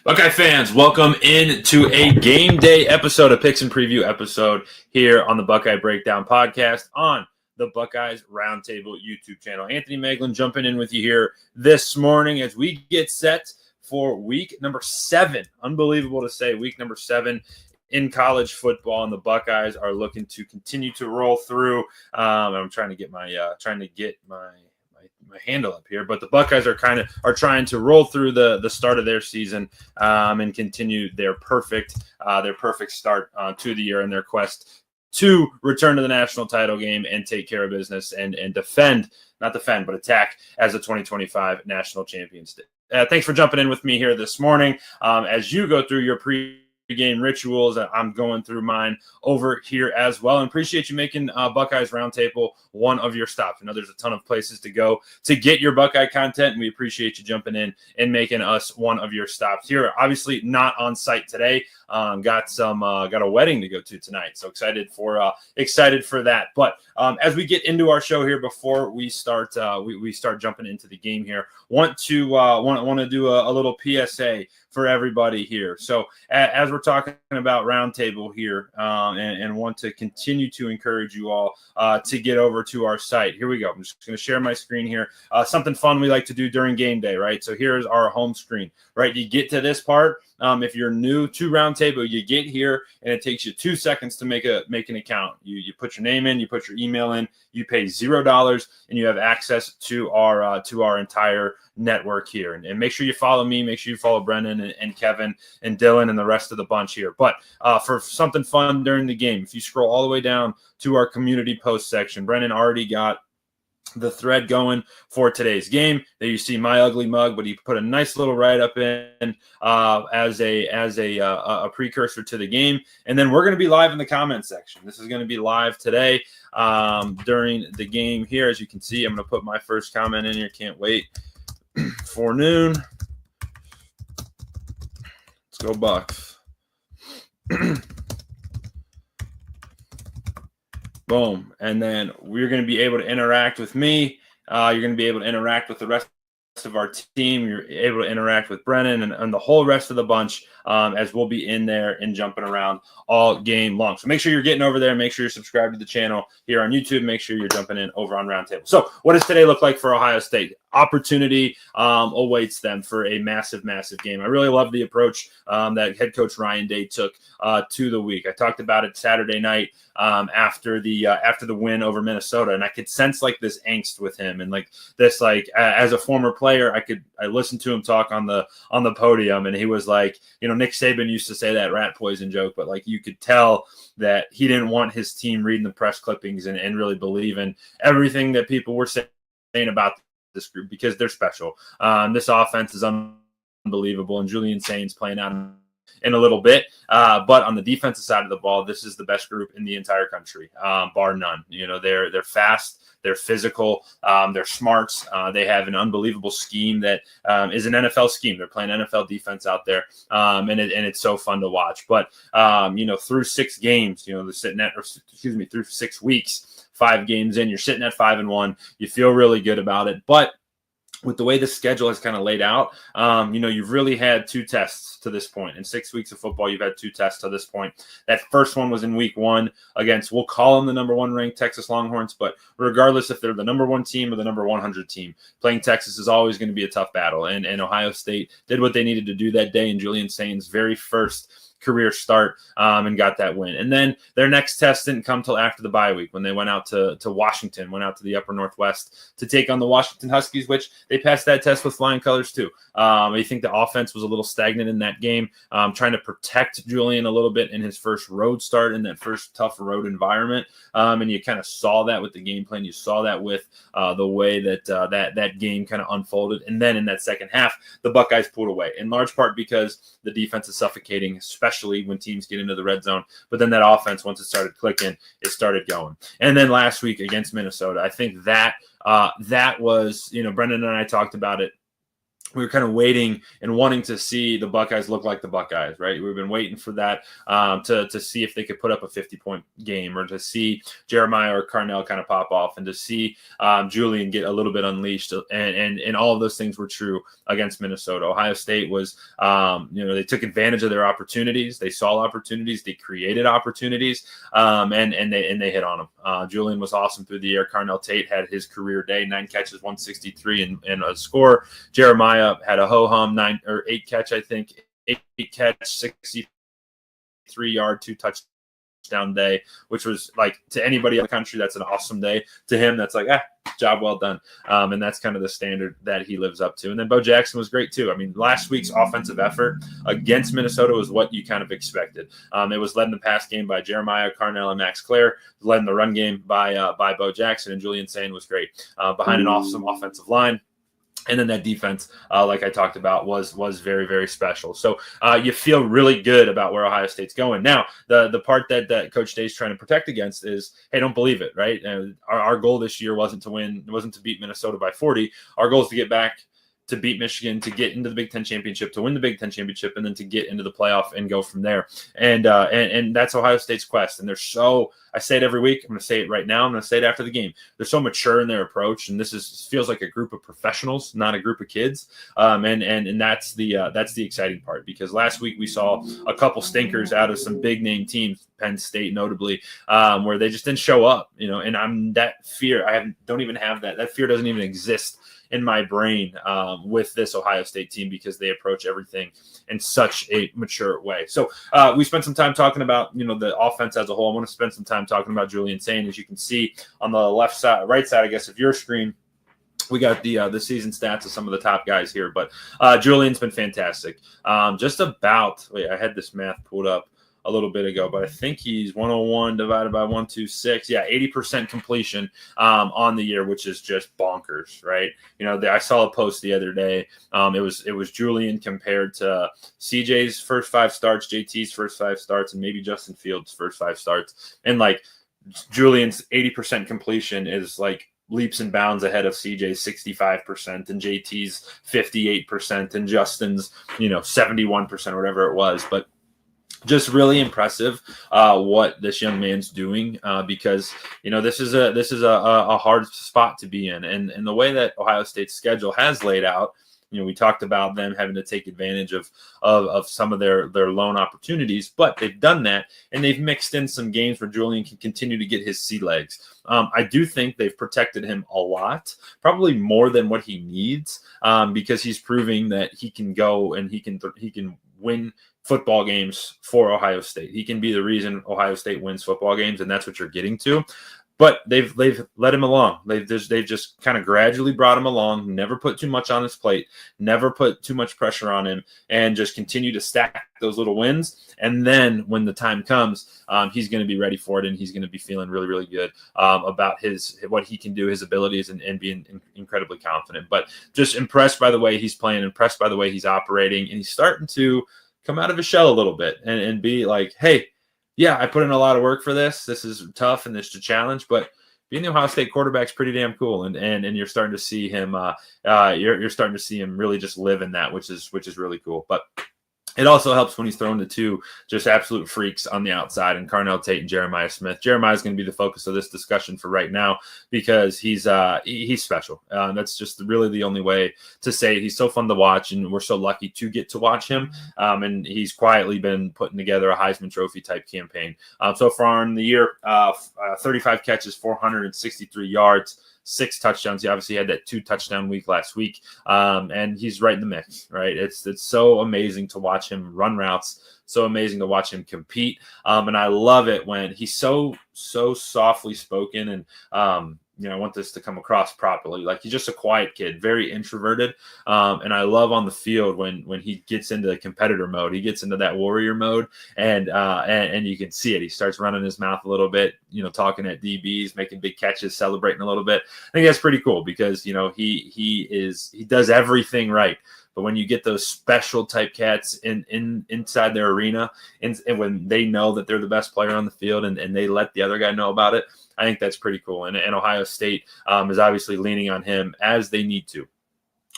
Buckeye fans, welcome into a game day episode, a picks and preview episode here on the Buckeye Breakdown podcast on the Buckeyes Roundtable YouTube channel. Anthony Moeglin jumping in with you here this morning as we get set for week number 7. Unbelievable to say, week number 7 in college football, and the Buckeyes are looking to continue to roll through. I'm trying to get my handle up here, but the Buckeyes are trying to roll through the start of their season and continue their perfect start to the year in their quest to return to the national title game and take care of business and attack as the 2025 national champions. Thanks for jumping in with me here this morning. As you go through your game rituals, I'm going through mine over here as well, and appreciate you making Buckeyes Roundtable one of your stops. I know there's a ton of places to go to get your Buckeye content, and we appreciate you jumping in and making us one of your stops here. Obviously not on site today. Got a wedding to go to tonight, so excited for that. But as we get into our show here, before we start jumping into the game here, want to do a little PSA for everybody here. So as we're talking about Roundtable here, and want to continue to encourage you all to get over to our site. Here we go. I'm just going to share my screen here. Something fun we like to do during game day, right? So here's our home screen, right? You get to this part. If you're new to Roundtable, you get here, and it takes you 2 seconds to make an account. You put your name in, you put your email in, you pay $0, and you have access to our entire network here. And make sure you follow me. Make sure you follow Brennan and Kevin and Dylan and the rest of the bunch here. But for something fun during the game, if you scroll all the way down to our community post section, Brennan already got the thread going for today's game. There you see my ugly mug, but he put a nice little write-up in as a precursor to the game. And then we're going to be live in the comment section. This is going to be live today during the game here. As you can see, I'm going to put my first comment in here. Can't wait for noon. Let's go Bucks. Boom. And then we're going to be able to interact with me. You're going to be able to interact with the rest of our team. You're able to interact with Brennan and the whole rest of the bunch as we'll be in there and jumping around all game long. So make sure you're getting over there. Make sure you're subscribed to the channel here on YouTube. Make sure you're jumping in over on Roundtable. So what does today look like for Ohio State? Opportunity awaits them for a massive, massive game. I really love the approach that head coach Ryan Day took to the week. I talked about it Saturday night after the win over Minnesota, and I could sense like this angst with him, and like this, like as a former player, I listened to him talk on the podium, and he was like, Nick Saban used to say that rat poison joke, but like you could tell that he didn't want his team reading the press clippings and really believe in everything that people were saying about this group, because they're special. This offense is unbelievable, and Julian Sayin's playing out in a little bit. But on the defensive side of the ball, this is the best group in the entire country, bar none. They're fast. They're physical. They're smart. They have an unbelievable scheme that is an NFL scheme. They're playing NFL defense out there, and it's so fun to watch. But through 6 games, they're sitting at, through 6 weeks, 5 games in, you're sitting at 5-1. You feel really good about it, but with the way the schedule has kind of laid out, you've really had 2 tests to this point. In 6 weeks of football, you've had 2 tests to this point. That first one was in week 1 against, we'll call them the number 1 ranked Texas Longhorns, but regardless if they're the number 1 team or the number 100 team, playing Texas is always going to be a tough battle. And Ohio State did what they needed to do that day in Julian Sayin's very first career start and got that win. And then their next test didn't come till after the bye week, when they went out to Washington, went out to the upper Northwest to take on the Washington Huskies, which they passed that test with flying colors too. I think the offense was a little stagnant in that game, trying to protect Julian a little bit in his first road start, in that first tough road environment. And you kind of saw that with the game plan. You saw that with the way that game kind of unfolded. And then in that second half, the Buckeyes pulled away, in large part because the defense is suffocating, especially when teams get into the red zone. But then that offense, once it started clicking, it started going. And then last week against Minnesota, I think that was, Brendan and I talked about it we were kind of waiting and wanting to see the Buckeyes look like the Buckeyes, right? We've been waiting for that to see if they could put up a 50-point game, or to see Jeremiah or Carnell kind of pop off, and to see Julian get a little bit unleashed. And all of those things were true against Minnesota. Ohio State was, they took advantage of their opportunities. They saw opportunities. They created opportunities, and they hit on them. Julian was awesome through the air. Carnell Tate had his career day, 9 catches, 163, and a score. Jeremiah had a ho-hum 9 or 8 catch, I think, 8 catch, 63-yard, 2 touchdown day, which was like, to anybody in the country, that's an awesome day. To him, that's like, job well done. And that's kind of the standard that he lives up to. And then Bo Jackson was great too. I mean, last week's offensive effort against Minnesota was what you kind of expected. It was led in the pass game by Jeremiah, Carnell, and Max Clare. Led in the run game by Bo Jackson, and Julian Sayin was great behind an awesome offensive line. And then that defense, like I talked about, was very, very special. So you feel really good about where Ohio State's going. Now, the part that Coach Day's trying to protect against is, hey, don't believe it, right? And our goal this year wasn't to beat Minnesota by 40. Our goal is to get back, to beat Michigan, to get into the Big Ten championship, to win the Big Ten championship, and then to get into the playoff and go from there. And that's Ohio State's quest. And they're so, I say it every week, I'm going to say it right now, I'm going to say it after the game. They're so mature in their approach, and this feels like a group of professionals, not a group of kids. And that's the exciting part, because last week we saw a couple stinkers out of some big name teams, Penn State notably, where they just didn't show up, and that fear, don't even have that. That fear doesn't even exist in my brain with this Ohio State team, because they approach everything in such a mature way. So we spent some time talking about, the offense as a whole. I want to spend some time talking about Julian Sayin. As you can see on the right side, I guess, of your screen, we got the season stats of some of the top guys here. But Julian's been fantastic. I had this math pulled up a little bit ago, but I think he's 101 divided by 126. Yeah, 80% completion on the year, which is just bonkers, right? I saw a post the other day. It was Julian compared to CJ's first 5 starts, JT's first 5 starts, and maybe Justin Fields' first 5 starts. And like, Julian's 80% completion is like leaps and bounds ahead of CJ's 65% and JT's 58% and Justin's 71% or whatever it was. But just really impressive what this young man's doing, because this is a hard spot to be in, and the way that Ohio State's schedule has laid out. We talked about them having to take advantage of some of their loan opportunities, but they've done that, and they've mixed in some games where Julian can continue to get his sea legs. I do think they've protected him a lot, probably more than what he needs, because he's proving that he can go and he can win football games for Ohio State. He can be the reason Ohio State wins football games, and that's what you're getting to. But they've let him along. They've just kind of gradually brought him along, never put too much on his plate, never put too much pressure on him, and just continue to stack those little wins. And then when the time comes, he's going to be ready for it, and he's going to be feeling really, really good about what he can do, his abilities, and being incredibly confident. But just impressed by the way he's playing, impressed by the way he's operating, and he's starting to come out of his shell a little bit and be like, hey, yeah, I put in a lot of work for this. This is tough and this is a challenge, but being the Ohio State quarterback is pretty damn cool. And you're starting to see him, you're starting to see him really just live in that, which is really cool. But it also helps when he's thrown to 2 just absolute freaks on the outside, and Carnell Tate and Jeremiah Smith. Jeremiah is going to be the focus of this discussion for right now, because he's special. That's just really the only way to say it. He's so fun to watch, and we're so lucky to get to watch him. And he's quietly been putting together a Heisman Trophy type campaign. So far in the year, 35 catches, 463 yards. 6 touchdowns. He obviously had that 2 touchdown week last week, and he's right in the mix. Right, it's so amazing to watch him run routes. So amazing to watch him compete, and I love it when he's so softly spoken, and I want this to come across properly. Like, he's just a quiet kid, very introverted, and I love on the field when he gets into competitor mode. He gets into that warrior mode, and you can see it. He starts running his mouth a little bit, talking at DBs, making big catches, celebrating a little bit. I think that's pretty cool, because he does everything right. But when you get those special type cats inside their arena, and when they know that they're the best player on the field, and they let the other guy know about it, I think that's pretty cool. And Ohio State is obviously leaning on him as they need to.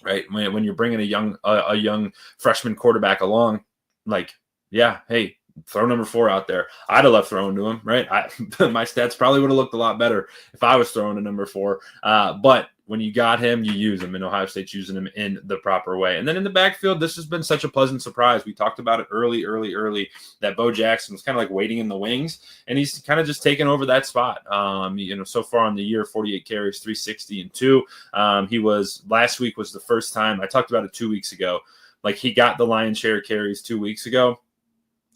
right? When you're bringing a young freshman quarterback along, like, yeah, hey, throw number 4 out there. I'd have loved throwing to him, right? My stats probably would have looked a lot better if I was throwing to number 4. But when you got him, you use him, and Ohio State's using him in the proper way. And then in the backfield, this has been such a pleasant surprise. We talked about it early that Bo Jackson was kind of like waiting in the wings, and he's kind of just taken over that spot. So far in the year, 48 carries, 360 and 2. Last week was the first time I talked about it 2 weeks ago. Like, he got the lion's share carries 2 weeks ago.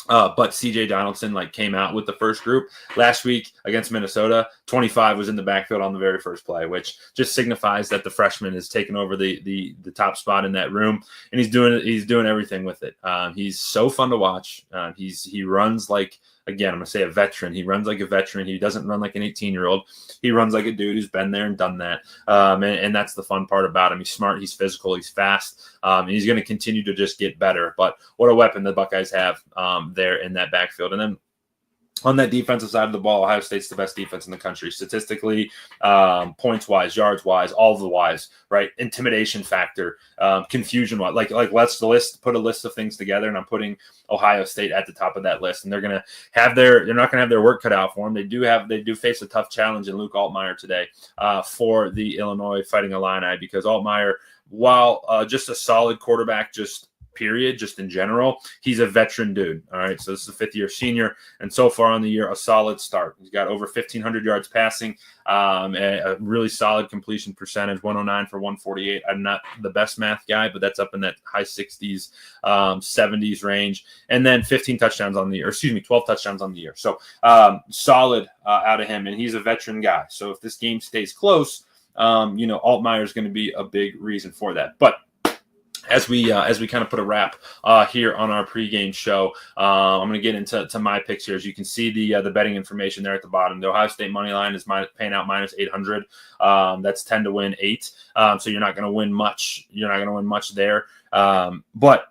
But CJ Donaldson came out with the first group last week against Minnesota. 25 was in the backfield on the very first play, which just signifies that the freshman has taken over the top spot in that room, and he's doing everything with it. He's so fun to watch. He runs like, again, I'm going to say a veteran. He runs like a veteran. He doesn't run like an 18-year-old. He runs like a dude who's been there and done that. And that's the fun part about him. He's smart. He's physical. He's fast. And he's going to continue to just get better. But what a weapon the Buckeyes have there in that backfield. And then on that defensive side of the ball, Ohio State's the best defense in the country, statistically, points-wise, yards-wise, all the wise, right? Intimidation factor, confusion-wise. Let's put a list of things together, and I'm putting Ohio State at the top of that list. And they're not going to have their work cut out for them. They do face a tough challenge in Luke Altmaier today for the Illinois Fighting Illini, because Altmaier, while just a solid quarterback, just in general, he's a veteran dude. All right. So this is a 5th-year senior. And so far on the year, a solid start. He's got over 1,500 yards passing, a really solid completion percentage, 109 for 148. I'm not the best math guy, but that's up in that high 60s, 70s range. And then 12 touchdowns on the year. So solid out of him. And he's a veteran guy. So if this game stays close, Altmaier is going to be a big reason for that. But as we kind of put a wrap here on our pregame show, I'm going to get into my picks here. As you can see the betting information there at the bottom. The Ohio State money line is paying out minus 800. That's 10 to win 8. So you're not going to win much. You're not going to win much there. But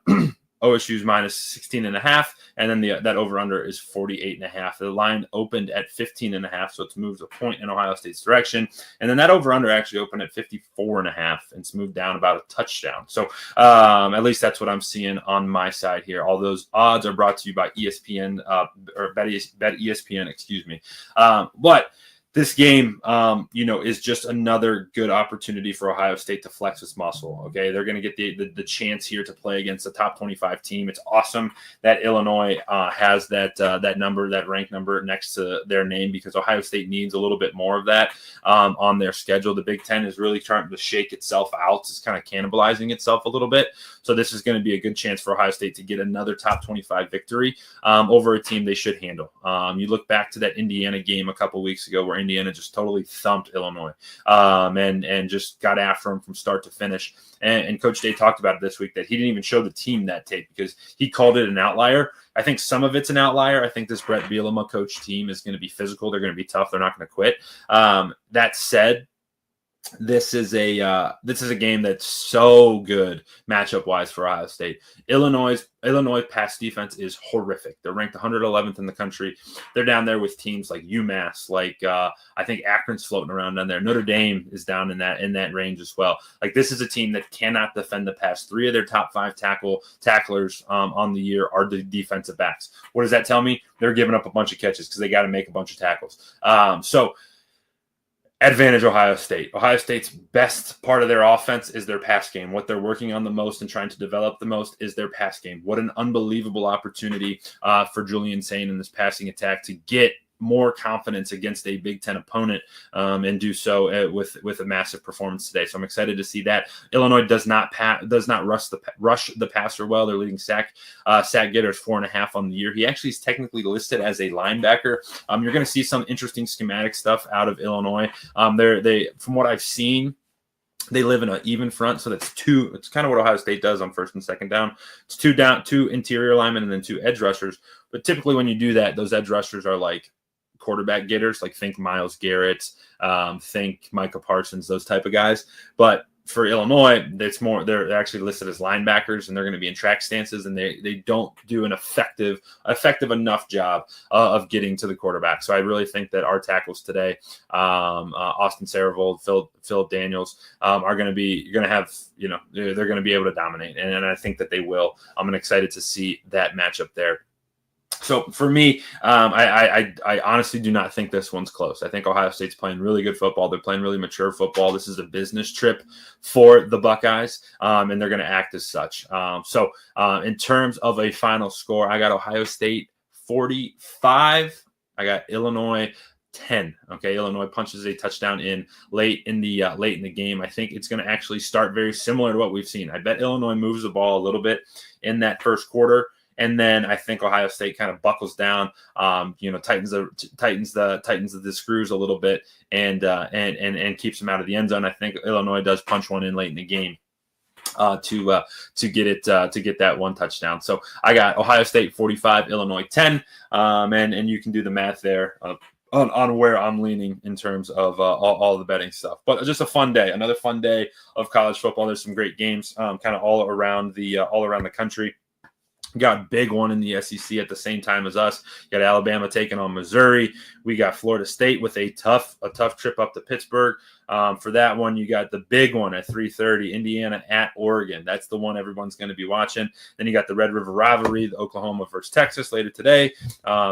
OSU's minus 16.5, and then that over-under is 48.5. The line opened at 15.5, so it's moved a point in Ohio State's direction. And then that over-under actually opened at 54.5, and it's moved down about a touchdown. So at least that's what I'm seeing on my side here. All those odds are brought to you by ESPN, or Bet ESPN, excuse me. But this game, is just another good opportunity for Ohio State to flex its muscle. Okay, they're going to get the chance here to play against a top 25 team. It's awesome that Illinois has that rank number next to their name, because Ohio State needs a little bit more of that on their schedule. The Big Ten is really trying to shake itself out. It's kind of cannibalizing itself a little bit. So this is going to be a good chance for Ohio State to get another top 25 victory over a team they should handle. You look back to that Indiana game a couple weeks ago where Indiana just totally thumped Illinois and just got after them from start to finish. And Coach Day talked about it this week, that he didn't even show the team that tape because he called it an outlier. I think some of it's an outlier. I think this Brett Bielema coach team is going to be physical. They're going to be tough. They're not going to quit. That said, this is a game that's so good matchup wise for Ohio State. Illinois pass defense is horrific. They're ranked 111th in the country. They're down there with teams like UMass, I think Akron's floating around down there. Notre Dame is down in that range as well. This is a team that cannot defend the pass. 3 of their top 5 tacklers on the year are the defensive backs. What does that tell me? They're giving up a bunch of catches because they got to make a bunch of tackles. Advantage Ohio State. Ohio State's best part of their offense is their pass game. What they're working on the most and trying to develop the most is their pass game. What an unbelievable opportunity for Julian Sayin in this passing attack to get more confidence against a Big Ten opponent and do so with a massive performance today. So I'm excited to see that. Illinois does not rush the passer well. Their leading sack getter is 4.5 on the year. He actually is technically listed as a linebacker. You're going to see some interesting schematic stuff out of Illinois. They from what I've seen, they live in an even front, so that's 2. It's kind of what Ohio State does on first and second down. It's 2 interior linemen and then 2 edge rushers. But typically when you do that, those edge rushers are like quarterback getters, think Myles Garrett, think Micah Parsons, those type of guys. But for Illinois, they're actually listed as linebackers, and they're going to be in track stances, and they don't do an effective enough job of getting to the quarterback. So I really think that our tackles today, Austin Saravold, Phil Daniels, are going to have, they're going to be able to dominate, and I think that they will. I'm excited to see that matchup there. So for me, I honestly do not think this one's close. I think Ohio State's playing really good football. They're playing really mature football. This is a business trip for the Buckeyes, and they're going to act as such. So in terms of a final score, I got Ohio State 45. I got Illinois 10. Okay, Illinois punches a touchdown in late in the game. I think it's going to actually start very similar to what we've seen. I bet Illinois moves the ball a little bit in that first quarter. And then I think Ohio State kind of buckles down, tightens the screws a little bit, and keeps them out of the end zone. I think Illinois does punch one in late in the game to get that one touchdown. So I got Ohio State 45, Illinois 10, and you can do the math there on where I'm leaning in terms of all the betting stuff. But just a fun day, another fun day of college football. There's some great games, kind of all around the country. Got a big one in the SEC at the same time as us. Got Alabama taking on Missouri. We got Florida State with a tough trip up to Pittsburgh. For that one, you got the big one at 3:30, Indiana at Oregon. That's the one everyone's going to be watching. Then you got the Red River rivalry, the Oklahoma versus Texas later today.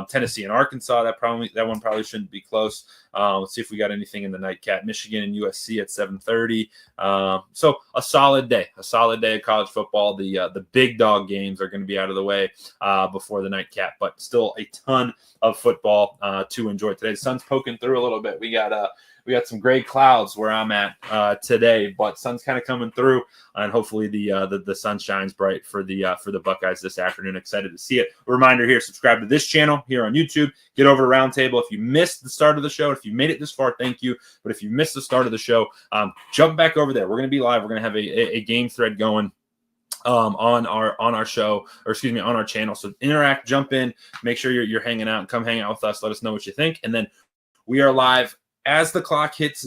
Tennessee and Arkansas. That one probably shouldn't be close. Let's see if we got anything in the nightcap. Michigan and USC at 7:30. So a solid day of college football. The big dog games are going to be out of the way before the nightcap, but still a ton of football to enjoy today. The sun's poking through a little bit. We got some gray clouds where I'm at today, but sun's kind of coming through, and hopefully the sun shines bright for the Buckeyes this afternoon. Excited to see it. A reminder here: subscribe to this channel here on YouTube. Get over to Roundtable. If you missed the start of the show, if you made it this far, thank you. But if you missed the start of the show, jump back over there. We're going to be live. We're going to have a game thread going on our show, or excuse me, on our channel. So interact, jump in, make sure you're hanging out, and come hang out with us. Let us know what you think, and then we are live as the clock hits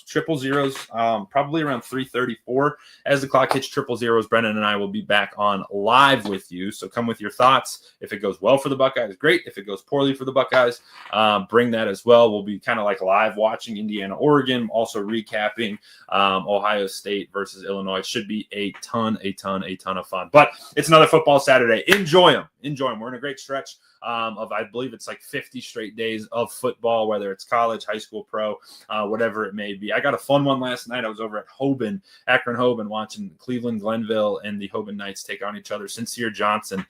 triple zeros, probably around 3:34. As the clock hits triple zeros, Brennan and I will be back on live with you. So come with your thoughts. If it goes well for the Buckeyes, great. If it goes poorly for the Buckeyes, bring that as well. We'll be kind of like live watching Indiana, Oregon, also recapping Ohio State versus Illinois. Should be a ton of fun. But it's another football Saturday. Enjoy them. We're in a great stretch of, I believe it's like 50 straight days of football, whether it's college, high school, pro, whatever it may be. I got a fun one last night. I was over at Akron Hoban, watching Cleveland Glenville and the Hoban Knights take on each other. Sincere Johnson,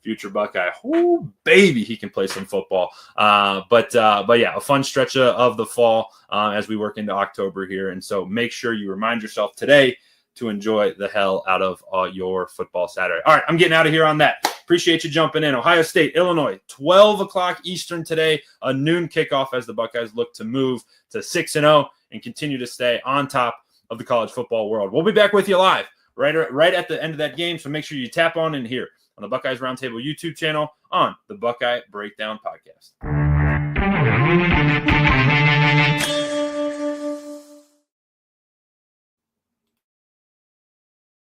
future Buckeye. Oh, baby, he can play some football. But yeah, a fun stretch of the fall as we work into October here. And so make sure you remind yourself today to enjoy the hell out of your football Saturday. All right, I'm getting out of here on that. Appreciate you jumping in. Ohio State, Illinois, 12 o'clock Eastern today, a noon kickoff as the Buckeyes look to move to 6-0 and continue to stay on top of the college football world. We'll be back with you live right at the end of that game, so make sure you tap on in here on the Buckeyes Roundtable YouTube channel on the Buckeye Breakdown Podcast.